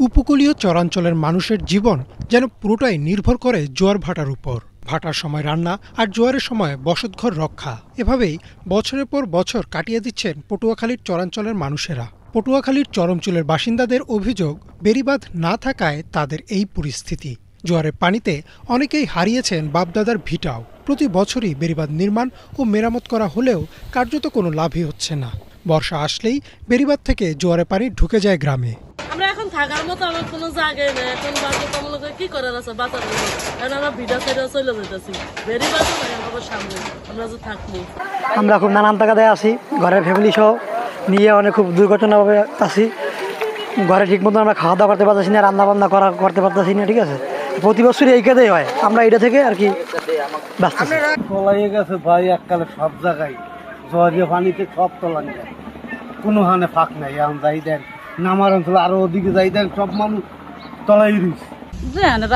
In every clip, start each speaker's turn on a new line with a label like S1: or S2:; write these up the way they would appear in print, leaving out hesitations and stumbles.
S1: উপকূলীয় চরাঞ্চলের মানুষের জীবন যেন পুরোটাই নির্ভর করে জোয়ার ভাটার উপর। ভাটার সময় রান্না আর জোয়ারের সময় বসতঘর রক্ষা, এভাবেই বছরের পর বছর কাটিয়ে দিচ্ছেন পটুয়াখালীর চরাঞ্চলের মানুষেরা। পটুয়াখালীর চরমচুলের বাসিন্দাদের অভিযোগ, বেড়িবাঁধ না থাকায় তাদের এই পরিস্থিতি। জোয়ারের পানিতে অনেকেই হারিয়েছেন বাপদাদার ভিটাও। প্রতি বছরই বেড়িবাঁধ নির্মাণ ও মেরামত করা হলেও কার্যত কোনো লাভই হচ্ছে না। বর্ষা আসলেই বেড়িবাঁধ থেকে জোয়ারের পানি ঢুকে যায় গ্রামে।
S2: আমরা এখন থাকার মতো আমার কোনো জায়গায় নেই। এখন বাচ্চা কি করার আছে বাচ্চার জন্য, কারণ আমরা ভিড়া ছেড়ে চলে যেতেছি। বেড়িবাঁধও নাই আমাদের সামনে, আমরা যে থাকবো।
S3: আমরা খুব নানান টাকায় আছি, ঘরের ফ্যামিলি সহ নিয়ে অনেক খুব দুর্ঘটনাভাবে আছি। ঘরে ঠিক মতো আমরা খাওয়া দাওয়া করতে পারতেছি না, রান্না বান্না করতে পারতেছি না। ঠিক আছে, প্রতি বছরই এই কাজেই হয়। আমরা এটা থেকে আর কি ব্যস্ত
S4: তলাইয়ে গেছে ভাই, এককালে সব জায়গায় জোয়ারিয়া পানিতে সব তলান যায়, কোনো হানে ফাঁক নাই। এখন যাই দেন নামার অঞ্চল আরো ওদিকে যাই দেন, সব মানুষ তলাই রয়েছে।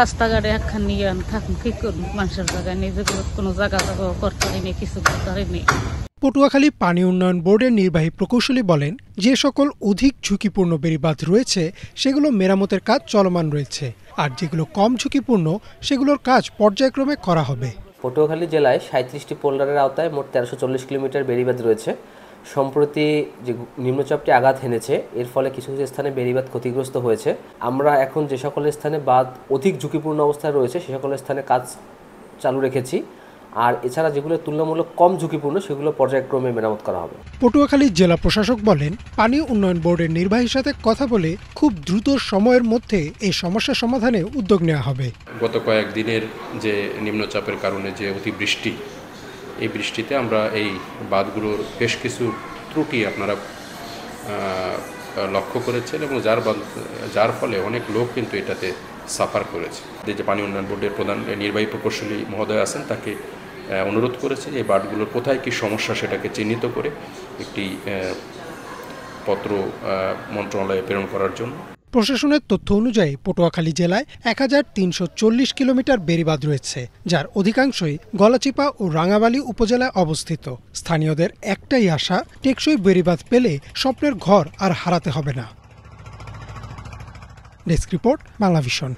S2: রাস্তাঘাটে একখান নিয়ে থাকুন, কি করুন, মানুষের জায়গায় নিজে কোনো জায়গা করতে পারিনি, কিছু করতে পারিনি।
S1: পটুয়াখালী পানি উন্নয়ন বোর্ডের নির্বাহী প্রকৌশলী বলেন, যে সকল অধিক ঝুঁকিপূর্ণ বেড়িবাঁধ রয়েছে সেগুলো মেরামতের কাজ চলমান রয়েছে, আর যেগুলো কম ঝুঁকিপূর্ণ সেগুলোর কাজ পর্যায়ক্রমে করা হবে।
S5: পটুয়াখালী জেলায় 37টি পোল্ডারের আওতায় মোট 1340 কিলোমিটার বেড়িবাঁধ রয়েছে। সম্প্রতি যে নিম্নচাপটি আঘাত হেনেছে, এর ফলে কিছু কিছু স্থানে বেড়িবাঁধ ক্ষতিগ্রস্ত হয়েছে। আমরা এখন যে সকল স্থানে বাঁধ অধিক ঝুঁকিপূর্ণ অবস্থায় রয়েছে সে সকল স্থানে কাজ চালু রেখেছি, আর এছাড়া যেগুলো তুলনামূলক কম ঝুঁকিপূর্ণ সেগুলো পর্যায়ক্রমে মেরামত করা হবে।
S1: পটুয়াখালী জেলা প্রশাসক বলেন, পানি উন্নয়ন বোর্ডের নির্বাহীর সাথে কথা বলে খুব দ্রুত সময়ের মধ্যে এই সমস্যা সমাধানে উদ্যোগ নেওয়া হবে।
S6: গত কয়েকদিনের যে নিম্নচাপের কারণে যে অতিবৃষ্টি, এই বৃষ্টিতে আমরা এই বাঁধগুলোর বেশ কিছু ত্রুটি আপনারা লক্ষ্য করেছেন, এবং যার ফলে অনেক লোক কিন্তু এটাতে সাফার করেছে। যে পানি উন্নয়ন বোর্ডের প্রধান নির্বাহী প্রকৌশলী মহোদয় আছেন, তাকে অনুরোধ করেছে এই বাঁধগুলোর কোথায় কী সমস্যা সেটাকে চিহ্নিত করে একটি পত্র মন্ত্রণালয়ে প্রেরণ করার জন্য।
S1: প্রশাসনের তথ্য অনুযায়ী পটুয়াখালী জেলায় 1340 কিলোমিটার বেড়িবাঁধ রয়েছে, যার অধিকাংশই গলাচিপা ও রাঙাবালী উপজেলায় অবস্থিত। স্থানীয়দের একটাই আশা, টেকসই বেড়িবাঁধ পেলে স্বপ্নের ঘর আর হারাতে হবে না। Desk report, Banglavision.